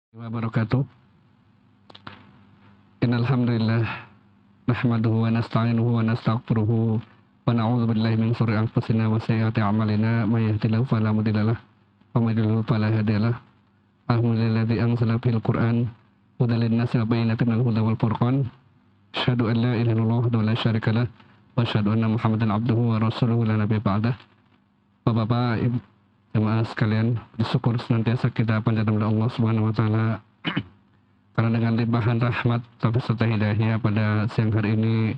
Wabarakatuh. Innal hamdalillah nahmaduhu wa nasta'inuhu wa nastaghfiruhu wa na'udzu billahi min shururi anfusina wa sayyiati a'malina may yahdihillahu fala mudhillalah wa may yudlil fala hadiyalah. Alhamdulilladzi anzala fil Qur'an hudan lin-nasi wa bayyinatin minal huda wal furqan. Asyhadu an la ilaha illallah wa la syarikalah wa asyhadu anna Muhammadan abduhu wa rasuluhu la nabiyya ba'dah. Bapak-bapak, Ibu, jemaah sekalian, bersyukur senantiasa kita panjatkan kepada Allah Subhanahu wa taala karena dengan limpahan rahmat taufik serta hidayahnya pada siang hari ini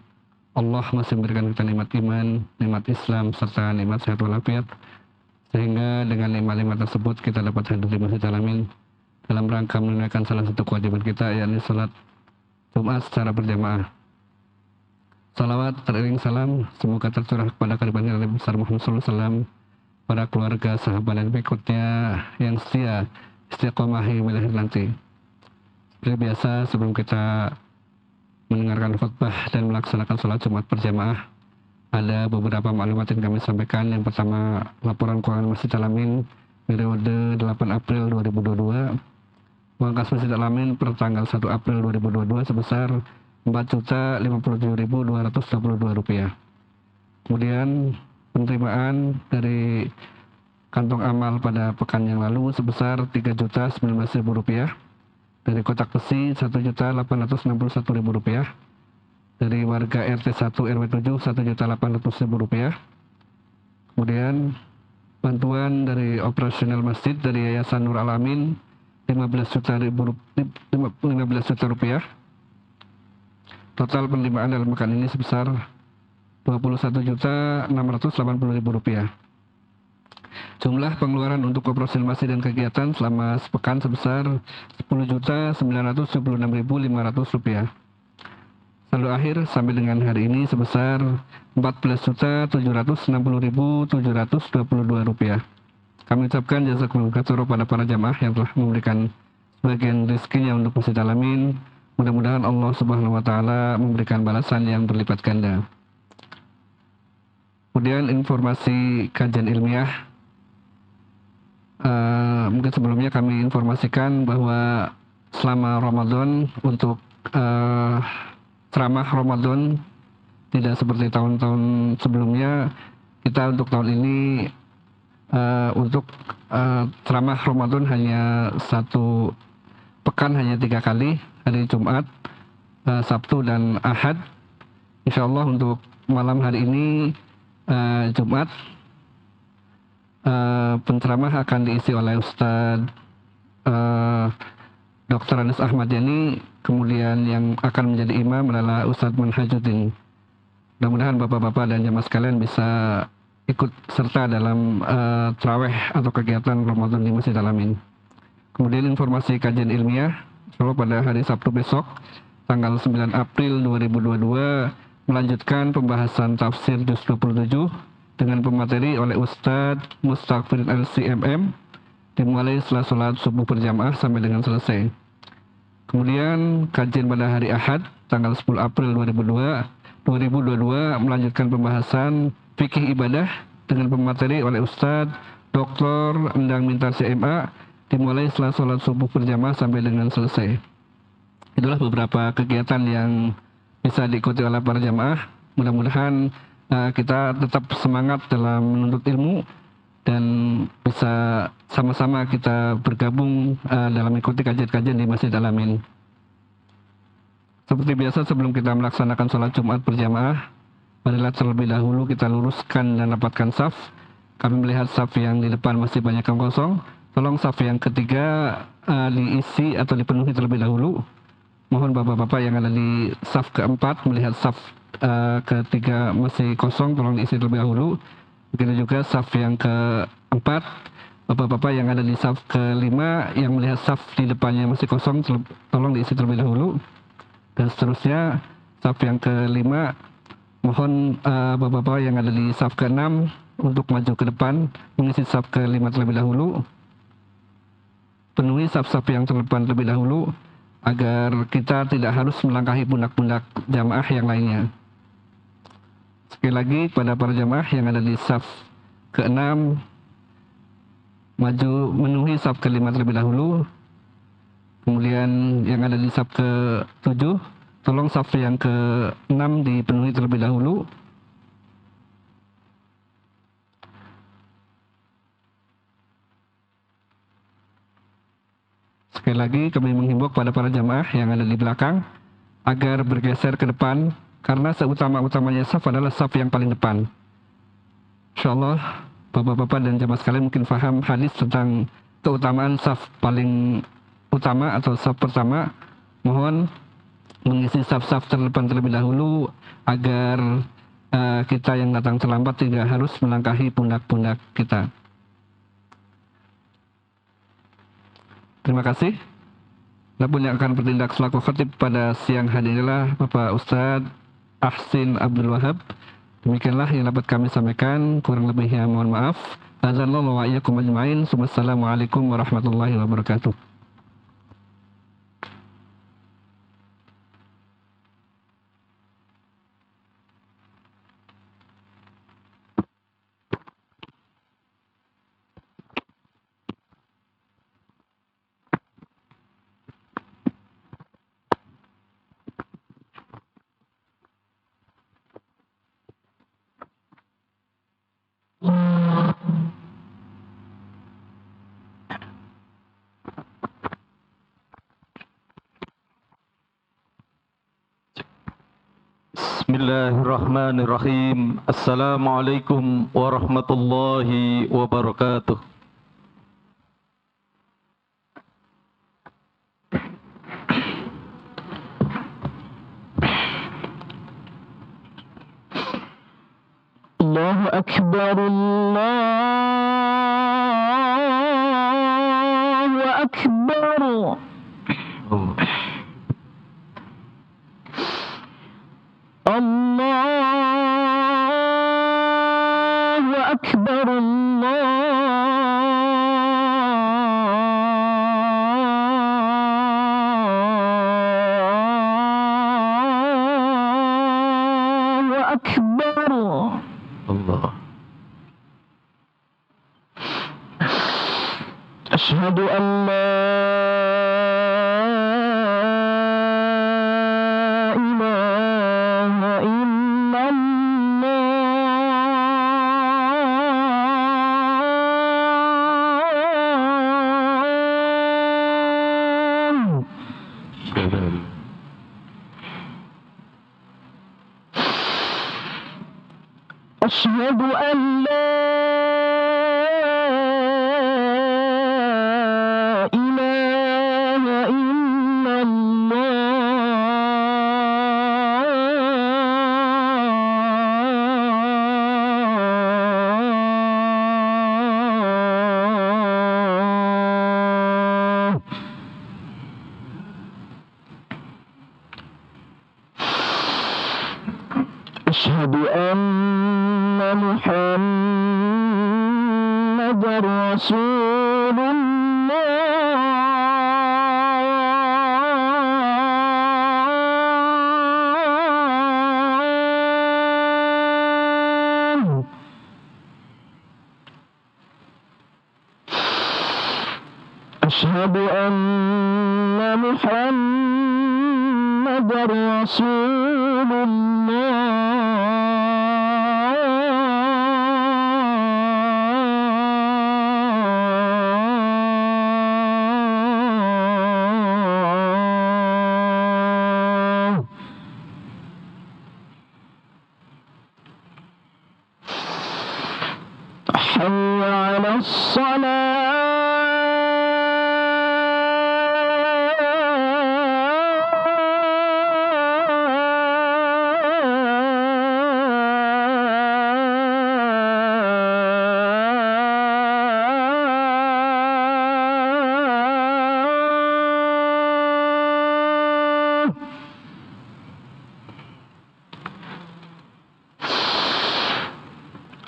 Allah masih memberikan kita nikmat iman, nikmat Islam serta nikmat sehat walafiat, sehingga dengan nikmat-nikmat tersebut kita dapat hadir di Masjid Al-Amin dalam rangka menunaikan salah satu kewajiban kita, yakni salat Jumat secara berjamaah. Salawat teriring salam semoga tercurah kepada kehadiran Nabi besar Muhammad SAW, para keluarga, sahabat dan pengikutnya yang setia istiqomah hingga akhir nanti. Seperti biasa, sebelum kita mendengarkan khutbah dan melaksanakan sholat Jumat berjamaah, ada beberapa maklumat yang kami sampaikan. Yang pertama, laporan keuangan Masjid Al-Amin periode 8 April 2022. Uang kas Masjid Al-Amin per tanggal 1 April 2022 sebesar Rp4.057.222. Kemudian penerimaan dari kantong amal pada pekan yang lalu sebesar Rp3.019.000. Dari kotak besi Rp1.861.000, dari warga RT 1 RW 7 Rp1.800.000. Kemudian bantuan dari operasional masjid dari Yayasan Nur Al-Amin Rp15 juta. Total penerimaan dalam pekan ini sebesar Rp21.680.000. Jumlah pengeluaran untuk operasional masjid dan kegiatan selama sepekan sebesar Rp10.976.500. Saldo akhir sampai dengan hari ini sebesar Rp14.760.722. Kami ucapkan jazakumullah khairan pada para jamaah yang telah memberikan sebagian rezekinya untuk Masjid Al-Amin. Mudah-mudahan Allah Subhanahu wa taala memberikan balasan yang berlipat ganda. Kemudian informasi kajian ilmiah. Mungkin sebelumnya kami informasikan bahwa selama Ramadan untuk ceramah Ramadan tidak seperti tahun-tahun sebelumnya. Kita untuk tahun ini untuk ceramah Ramadan hanya satu pekan, hanya 3 kali, hari Jumat, Sabtu dan Ahad. Insyaallah untuk malam hari ini Jumat, penceramah akan diisi oleh Ustadz Dr. Anis Ahmad Yani. Kemudian yang akan menjadi imam adalah Ustadz Manhajuddin. Mudah-mudahan bapak-bapak dan jamaah sekalian bisa ikut serta dalam tarawih atau kegiatan Ramadan di Masjid Al-Amin. Kemudian informasi kajian ilmiah, insyaallah pada hari Sabtu besok tanggal 9 April 2022 melanjutkan pembahasan tafsir juz 27 dengan pemateri oleh Ustadz Mustaqfir LCMM, dimulai setelah sholat subuh berjamaah sampai dengan selesai. Kemudian kajian pada hari Ahad tanggal 10 April 2022 melanjutkan pembahasan fikih ibadah dengan pemateri oleh Ustadz Dr. Endang Mintar CMA, dimulai setelah sholat subuh berjamaah sampai dengan selesai. Itulah beberapa kegiatan yang bisa diikuti oleh para jamaah. Mudah-mudahan kita tetap semangat dalam menuntut ilmu dan bisa sama-sama kita bergabung dalam mengikuti kajian-kajian di Masjid Al-Amin. Seperti biasa, sebelum kita melaksanakan sholat Jumat berjamaah, marilah terlebih dahulu kita luruskan dan rapatkan saf. Kami melihat saf yang di depan masih banyak yang kosong. Tolong saf yang ketiga diisi atau dipenuhi terlebih dahulu. Mohon bapak-bapak yang ada di saf keempat melihat saf ketiga masih kosong, tolong diisi terlebih dahulu. Begitu juga saf yang keempat, bapak-bapak yang ada di saf kelima yang melihat saf di depannya masih kosong, tolong diisi terlebih dahulu. Dan seterusnya, saf yang kelima, mohon bapak-bapak yang ada di saf keenam untuk maju ke depan mengisi saf kelima terlebih dahulu. Penuhi saf-saf yang terdepan terlebih dahulu agar kita tidak harus melangkahi pundak-pundak jamaah yang lainnya. Sekali lagi, pada para jamaah yang ada di saf ke-6, maju memenuhi saf ke-5 terlebih dahulu. kemudian yang ada di saf ke-7, tolong saf yang ke-6 dipenuhi terlebih dahulu. Sekali lagi kami menghimbau kepada para jamaah yang ada di belakang agar bergeser ke depan, karena seutama-utamanya saf adalah saf yang paling depan. Insyaallah Bapak-bapak dan jamaah sekalian mungkin paham hadis tentang keutamaan saf paling utama atau saf pertama. Mohon mengisi saf-saf terdepan terlebih dahulu agar kita yang datang terlambat tidak harus melangkahi pundak-pundak kita. Terima kasih. Adapun yang akan bertindak selaku khatib pada siang hari inilah Bapak Ustadz Ahsin Abdul Wahab. Demikianlah yang dapat kami sampaikan, kurang lebihnya mohon maaf. Azanallahu wa iyyakum ajmain. Wassalamualaikum warahmatullahi wabarakatuh. Bismillahirrahmanirrahim. Assalamualaikum warahmatullahi wabarakatuh. Allahu Akbar, Allahu Akbar. Allahu Akbar, Allahu Akbar. Allah. Asyhadu an la أشهد أن لا إله إلا الله. أشهد أن محمد رسول الله. أشهد أن محمد رسول الله. حي على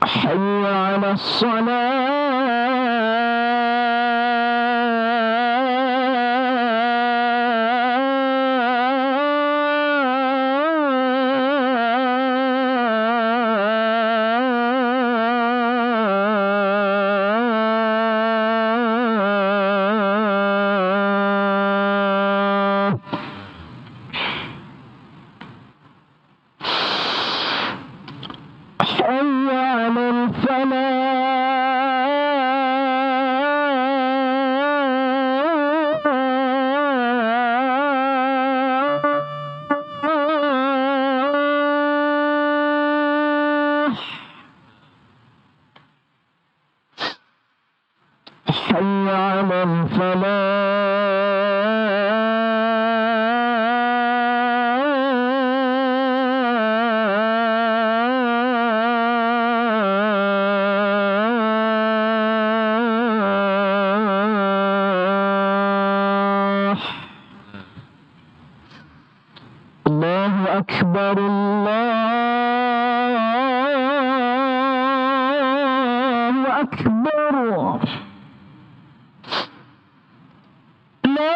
حي على الصلاة. حي على الفلاح الله أكبر الله أكبر لا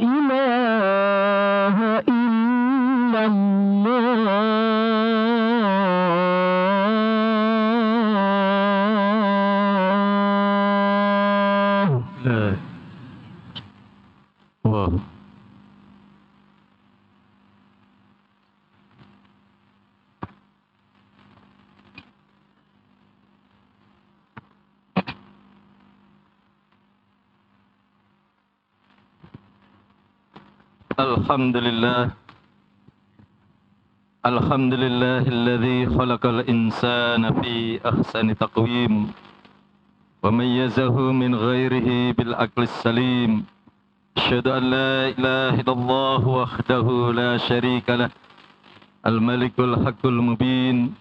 إله إلا الله لا الله الحمد لله الحمد لله الذي خلق الإنسان في أحسن تقويم وميزه من غيره بالعقل السليم أشهد أن لا إله إلا الله وحده لا شريك له الملك الحق المبين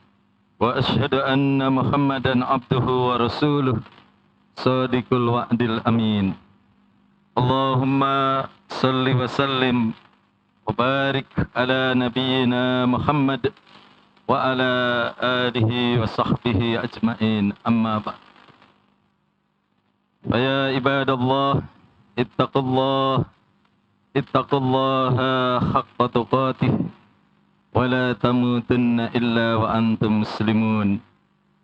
وأشهد أن محمدا عبده ورسوله صادق الوعد الأمين اللهم صل وسلم وبارك على نبينا محمد وعلى آله وصحبه أجمعين أما بعد فيا عباد الله اتقوا الله حق تقاته ولا تموتن إلا وأنتم مسلمون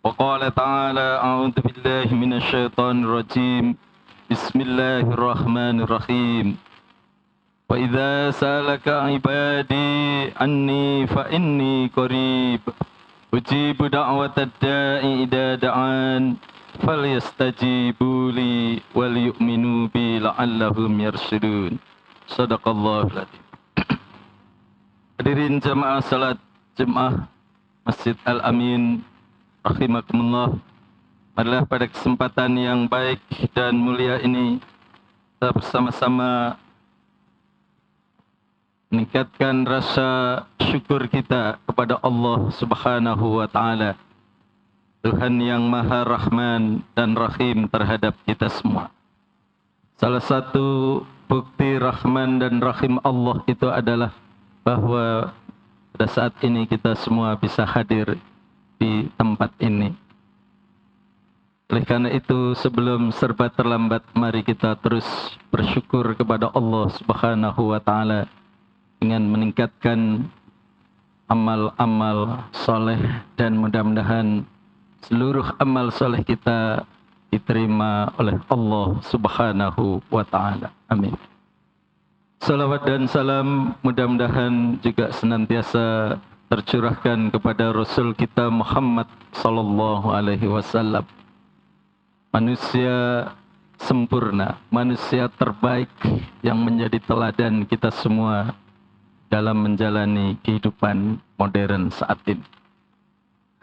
وقال تعالى أعوذ بالله من الشيطان الرجيم بسم الله الرحمن الرحيم وإذا سألك عبادي عني فإني قريب أجيب دعوة الداء إذا دعان فليستجيبوا لي وليؤمنوا بي لعلهم يرشدون صدق الله العظيم. Hadirin jamaah salat jemaah Masjid Al-Amin rahimakumullah. Marilah pada kesempatan yang baik dan mulia ini kita bersama-sama meningkatkan rasa syukur kita kepada Allah Subhanahu wa taala, Tuhan yang Maha Rahman dan Rahim terhadap kita semua. Salah satu bukti Rahman dan Rahim Allah itu adalah bahwa pada saat ini kita semua bisa hadir di tempat ini. Oleh karena itu, sebelum serba terlambat, mari kita terus bersyukur kepada Allah Subhanahu wa taala dengan meningkatkan amal-amal soleh, dan mudah-mudahan seluruh amal soleh kita diterima oleh Allah Subhanahu wa taala. Amin. Salawat dan salam mudah-mudahan juga senantiasa tercurahkan kepada Rasul kita Muhammad sallallahu alaihi wasallam. Manusia sempurna, manusia terbaik yang menjadi teladan kita semua dalam menjalani kehidupan modern saat ini.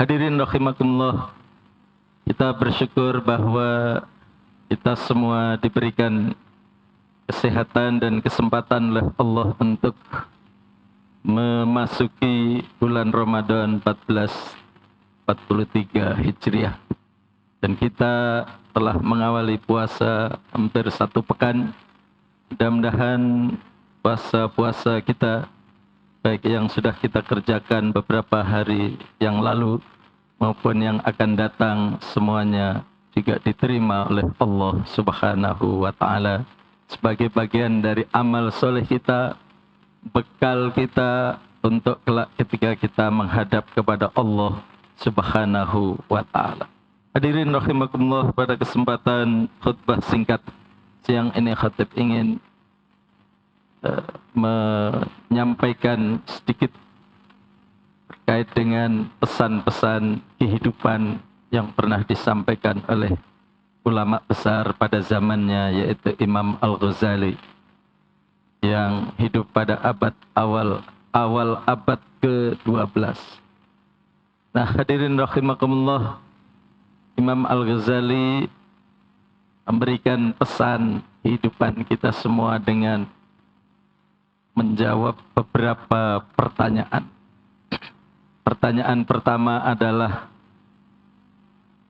Hadirin rahimakumullah, kita bersyukur bahwa kita semua diberikan kesehatan dan kesempatan oleh Allah untuk memasuki bulan Ramadan 1443 Hijriah. Dan kita telah mengawali puasa hampir 1 pekan. Mudah-mudahan puasa-puasa kita, baik yang sudah kita kerjakan beberapa hari yang lalu maupun yang akan datang, semuanya juga diterima oleh Allah Subhanahu wa taala sebagai bagian dari amal soleh kita, bekal kita untuk kelak ketika kita menghadap kepada Allah Subhanahu wa taala. Hadirin rahimakumullah, pada kesempatan khutbah singkat siang ini khatib ingin menyampaikan sedikit terkait dengan pesan-pesan kehidupan yang pernah disampaikan oleh ulama besar pada zamannya, yaitu Imam Al-Ghazali yang hidup pada abad awal abad ke-12. Nah, hadirin rahimakumullah, Imam Al-Ghazali memberikan pesan kehidupan kita semua dengan menjawab beberapa pertanyaan. Pertanyaan pertama adalah,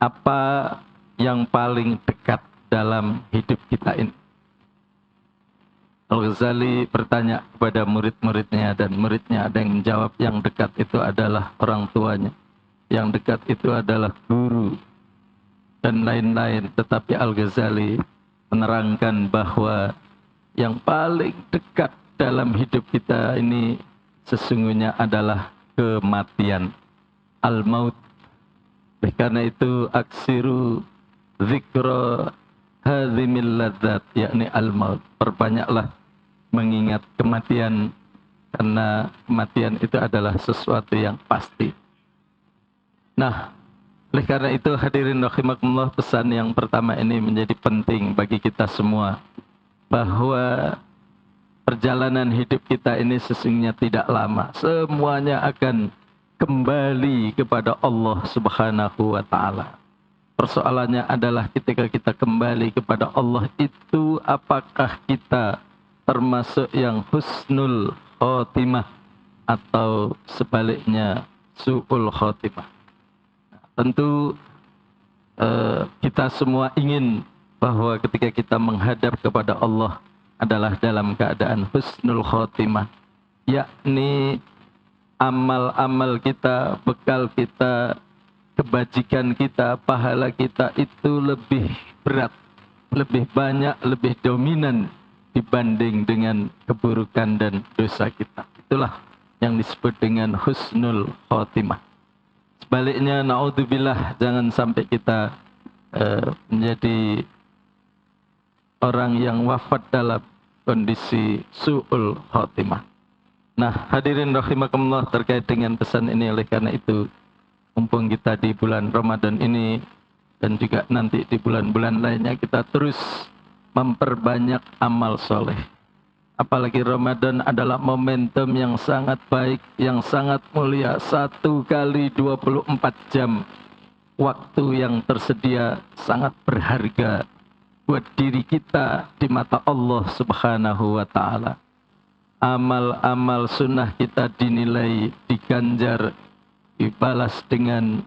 apa yang paling dekat dalam hidup kita ini? Al-Ghazali bertanya kepada murid-muridnya, dan muridnya ada yang menjawab yang dekat itu adalah orang tuanya, yang dekat itu adalah guru, dan lain-lain. Tetapi Al-Ghazali menerangkan bahwa yang paling dekat dalam hidup kita ini sesungguhnya adalah kematian, al-maut. Oleh karena itu, aksiru zikra hazimil ladzat, yakni al-maut. Perbanyaklah mengingat kematian, karena kematian itu adalah sesuatu yang pasti. Nah, oleh karena itu hadirin rahimakumullah, pesan yang pertama ini menjadi penting bagi kita semua, bahwa perjalanan hidup kita ini sesungguhnya tidak lama. Semuanya akan kembali kepada Allah Subhanahu wa Ta'ala. Persoalannya adalah ketika kita kembali kepada Allah itu, apakah kita termasuk yang husnul khotimah atau sebaliknya su'ul khotimah. Tentu kita semua ingin bahwa ketika kita menghadap kepada Allah adalah dalam keadaan husnul khotimah, yakni amal-amal kita, bekal kita, kebajikan kita, pahala kita itu lebih berat, lebih banyak, lebih dominan dibanding dengan keburukan dan dosa kita. Itulah yang disebut dengan husnul khotimah. Sebaliknya, naudzubillah, jangan sampai kita menjadi orang yang wafat dalam kondisi su'ul khotimah. Nah, hadirin rahimakumullah, terkait dengan pesan ini, oleh karena itu, mumpung kita di bulan Ramadan ini dan juga nanti di bulan-bulan lainnya, kita terus memperbanyak amal soleh. Apalagi Ramadan adalah momentum yang sangat baik, yang sangat mulia. 1 kali 24 jam waktu yang tersedia sangat berharga buat diri kita di mata Allah Subhanahu wa Ta'ala. Amal-amal sunnah kita dinilai, diganjar, dibalas dengan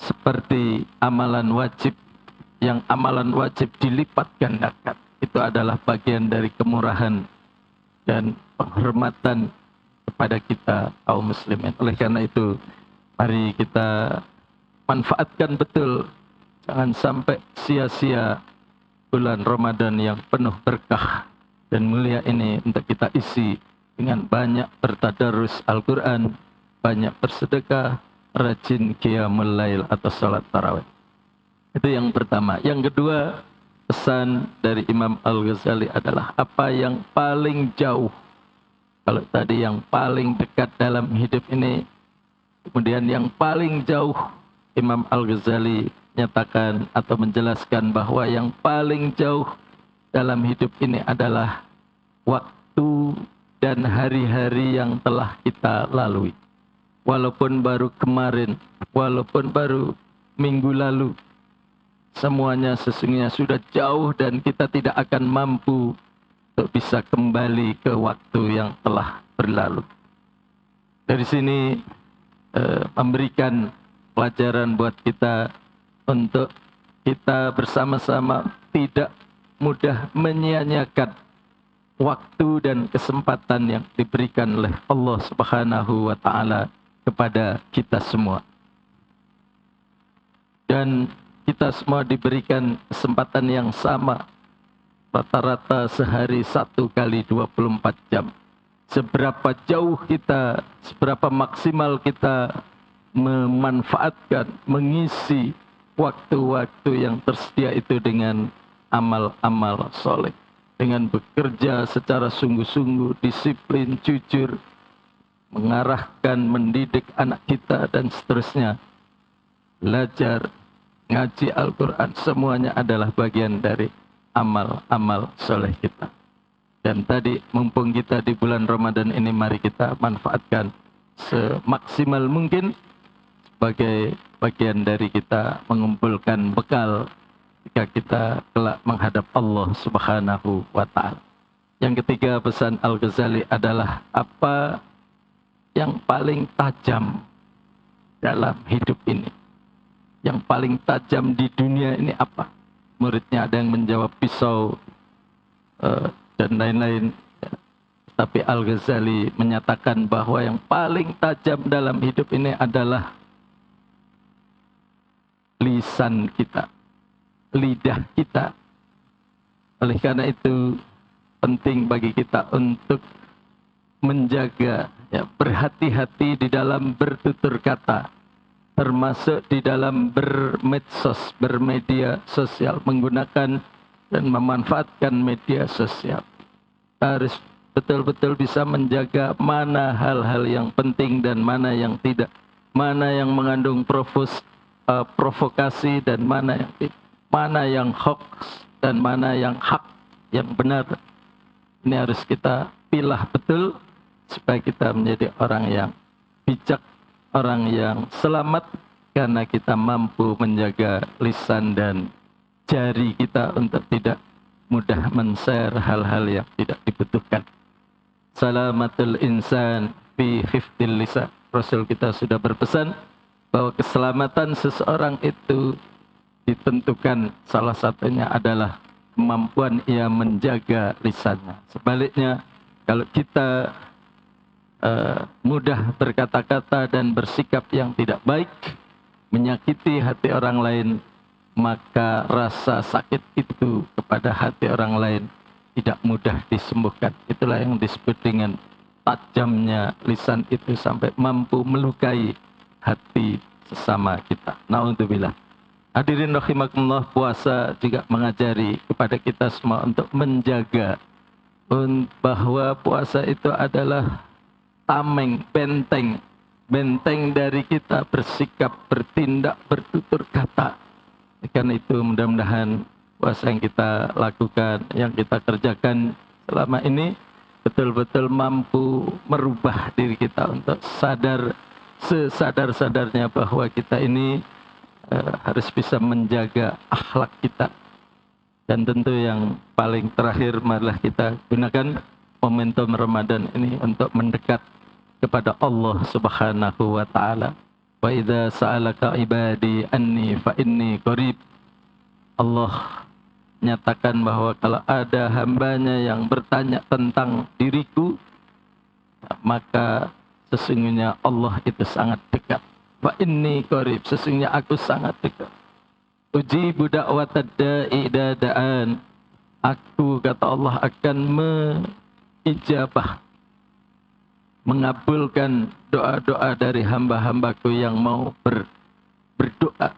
seperti amalan wajib, yang amalan wajib dilipat gandakan. Itu adalah bagian dari kemurahan dan penghormatan kepada kita kaum muslimin. Oleh karena itu, mari kita manfaatkan betul, jangan sampai sia-sia bulan Ramadan yang penuh berkah dan mulia ini untuk kita isi dengan banyak bertadarus Al-Quran, banyak bersedekah, rajin qiyamul lail atau salat tarawih. Itu yang pertama. Yang kedua, pesan dari Imam Al-Ghazali adalah apa yang paling jauh. Kalau tadi yang paling dekat dalam hidup ini, kemudian yang paling jauh, Imam Al-Ghazali nyatakan atau menjelaskan bahwa yang paling jauh dalam hidup ini adalah waktu dan hari-hari yang telah kita lalui. Walaupun baru kemarin, walaupun baru minggu lalu, semuanya sesungguhnya sudah jauh dan kita tidak akan mampu untuk bisa kembali ke waktu yang telah berlalu. Dari sini memberikan pelajaran buat kita untuk kita bersama-sama tidak mudah menyia-nyiakan waktu dan kesempatan yang diberikan oleh Allah Subhanahu wa Ta'ala kepada kita semua. Dan kita semua diberikan kesempatan yang sama, rata-rata sehari 1 kali 24 jam. Seberapa jauh kita, seberapa maksimal kita memanfaatkan, mengisi waktu-waktu yang tersedia itu dengan amal-amal soleh, dengan bekerja secara sungguh-sungguh, disiplin, jujur, mengarahkan, mendidik anak kita, dan seterusnya. Belajar, ngaji Al-Quran, semuanya adalah bagian dari amal-amal soleh kita. Dan tadi, mumpung kita di bulan Ramadan ini, mari kita manfaatkan semaksimal mungkin, sebagai bagian dari kita mengumpulkan bekal jika kita kelak menghadap Allah Subhanahu wa Ta'ala. Yang ketiga, pesan Al-Ghazali adalah apa yang paling tajam dalam hidup ini. Yang paling tajam di dunia ini apa? Muridnya ada yang menjawab pisau dan lain-lain. Tapi Al-Ghazali menyatakan bahwa yang paling tajam dalam hidup ini adalah lisan kita, lidah kita. Oleh karena itu penting bagi kita untuk menjaga, ya, berhati-hati di dalam bertutur kata, termasuk di dalam bermedsos, bermedia sosial, menggunakan dan memanfaatkan media sosial. Kita harus betul-betul bisa menjaga mana hal-hal yang penting dan mana yang tidak, mana yang mengandung provokasi dan mana yang tidak, mana yang hoax dan mana yang hak, yang benar. Ini harus kita pilah betul supaya kita menjadi orang yang bijak, orang yang selamat, karena kita mampu menjaga lisan dan jari kita untuk tidak mudah men-share hal-hal yang tidak dibutuhkan. Salamatul insan fi hifdil lisan. Rasul kita sudah berpesan bahwa keselamatan seseorang itu ditentukan salah satunya adalah kemampuan ia menjaga lisannya. Sebaliknya, kalau kita mudah berkata-kata dan bersikap yang tidak baik, menyakiti hati orang lain, maka rasa sakit itu kepada hati orang lain tidak mudah disembuhkan. Itulah yang disebut dengan tajamnya lisan itu sampai mampu melukai hati sesama kita. Na'udzubillah. Hadirin rahimakumullah, puasa juga mengajari kepada kita semua untuk menjaga bahwa puasa itu adalah tameng, benteng dari kita bersikap, bertindak, bertutur kata. Karena itu mudah-mudahan puasa yang kita lakukan, yang kita kerjakan selama ini betul-betul mampu merubah diri kita untuk sadar, sesadar-sadarnya bahwa kita ini harus bisa menjaga akhlak kita. Dan tentu yang paling terakhir, marilah kita gunakan momentum Ramadan ini untuk mendekat kepada Allah Subhanahu wa Ta'ala. Wa idza sa'alaka ibadi anni fa inni qarib. Allah nyatakan bahwa kalau ada hambanya yang bertanya tentang diriku, maka sesungguhnya Allah itu sangat dekat. Fa inni qarib, sesungguhnya aku sangat dekat. Ujibu da'watad da'i idza da'an. Aku, kata Allah, akan mengijabah, mengabulkan doa-doa dari hamba-hambaku yang mau berdoa.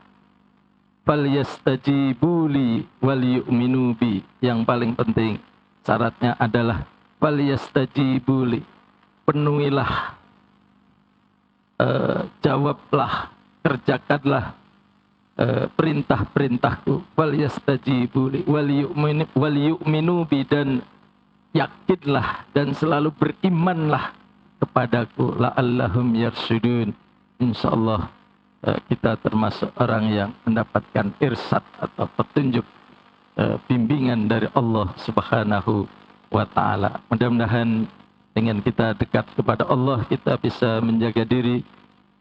Falyastajibuli wal yu'minu bi. Yang paling penting syaratnya adalah falyastajibuli. Penuhilah, jawablah, kerjakanlah perintah-perintahku. Falyastajibuli wal yu'minu bi, dan yakinlah dan selalu berimanlah kepadaku, la'allahum yarsyudun. Insyaallah kita termasuk orang yang mendapatkan irsyad atau petunjuk, bimbingan dari Allah Subhanahu wa Ta'ala. Mudah-mudahan dengan kita dekat kepada Allah, kita bisa menjaga diri,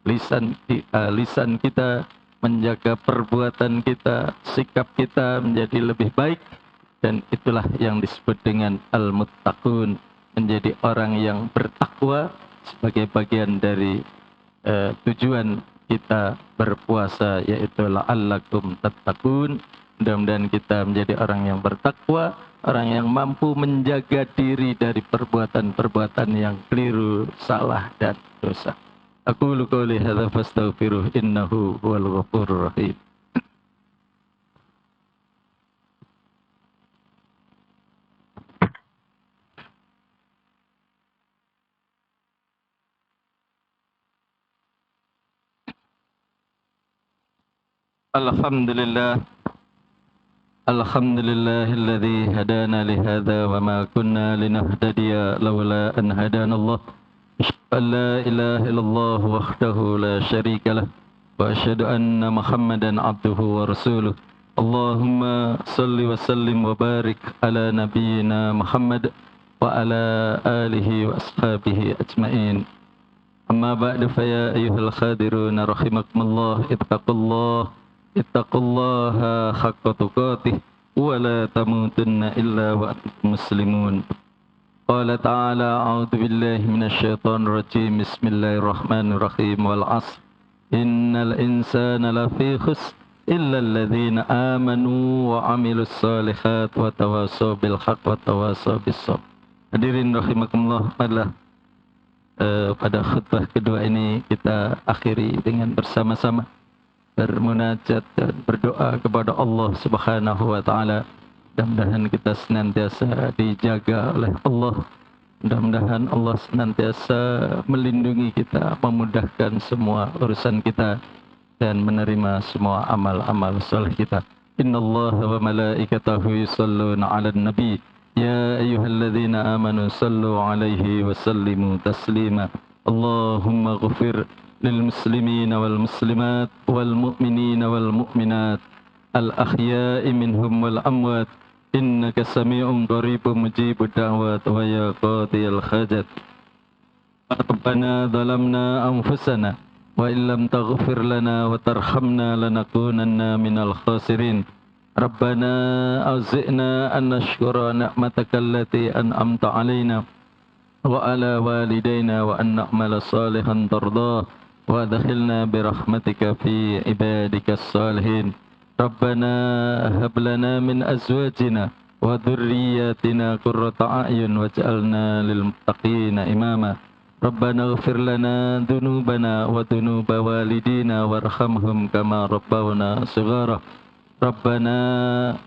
lisan kita, menjaga perbuatan kita, sikap kita menjadi lebih baik. Dan itulah yang disebut dengan al-muttaqun, menjadi orang yang bertakwa sebagai bagian dari tujuan kita berpuasa, yaitu la'allakum tattaqun. Mudah-mudahan kita menjadi orang yang bertakwa, orang yang mampu menjaga diri dari perbuatan-perbuatan yang keliru, salah, dan dosa. Aqulu qouli hadza fastaghfiruh innahu huwal ghafurur rahim. Alhamdulillah. Alhamdulillahilladzi hadana li hadza wa ma kunna linahtadiya laula an hadana Allah. La ilaha illallah wahdahu la syarika lah. وأشهد أن محمدا عبده ورسوله اللهم صل وسلم وبارك على نبينا محمد وعلى آله وأصحابه أجمعين أما بعد فيا أيها الخادرون رحمكم الله اتقوا الله حق تقاته ولا تموتن إلا وأنتم مسلمون قال تعالى أعوذ بالله من الشيطان الرجيم بسم الله الرحمن الرحيم والعصر إن الإنسان لفي خسر إلا الذين آمنوا وعملوا الصالحات وتواصوا بالحق وتواصوا بالصبر. Hadirin rahimakumullah, pada khutbah kedua ini kita akhiri dengan bersama-sama bermunajat dan berdoa kepada Allah Subhanahu wa taala. Mudah-mudahan kita senantiasa dijaga oleh Allah. Mudah-mudahan Allah senantiasa melindungi kita, memudahkan semua urusan kita dan menerima semua amal-amal soleh kita. Innallaha wa malaikatahu yusholluna 'alan nabi ya ayyuhalladzina amanu shallu 'alaihi wa sallimu taslima. Allahumma ighfir lil muslimina wal muslimat wal mu'minina wal mu'minat al ahya'i minhum wal amwat innaka sami'un qaribun mujibud da'wat wa ya qadiyal hajat. Rabbana zalamna anfusana wa illam taghfir lana wa tarhamna lanakunanna minal khasirin. Rabbana auzi'na an nashkura ni'mataka allati an'amta 'alaina wa 'ala walidayna wa an na'mala salihan tardah wa adkhilna bi rahmatika fi ibadikas salihin. Rabbana hab lana min azwajina wa dhurriyyatina qurrata a'yun waj'alna lil muttaqina imama. Rabbana ighfir lana dhunubana wa dhunuba walidina warhamhum kama rabbawna shighara. Rabbana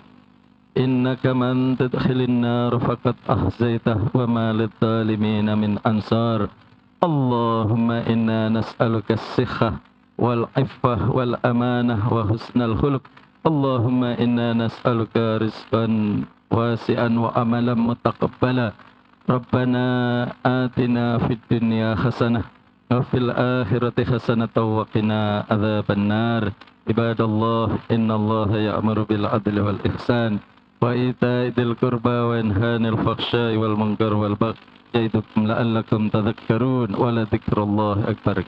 innaka man tudkhilin nar faqad ahzaytah wa ma lidh-dhalimin min ansar. Allahumma inna nas'aluka as-sikhah wal 'iffah wal amanah wa husnal khuluq. Allahumma inna nas'aluka rizqan wasi'an wa amalan mutaqabbala. Rabbana atina fid dunya hasanah wa fil akhirati hasanatan wa qina adzaban nar. Ibadallah, innallaha ya'muru bil 'adli wal ihsan wa ita'i dzil qurba wa yanha 'anil fahsya'i wal munkar wal baghi ya'idukum la'allakum tadhakkarun wa la dzikrullahi akbar.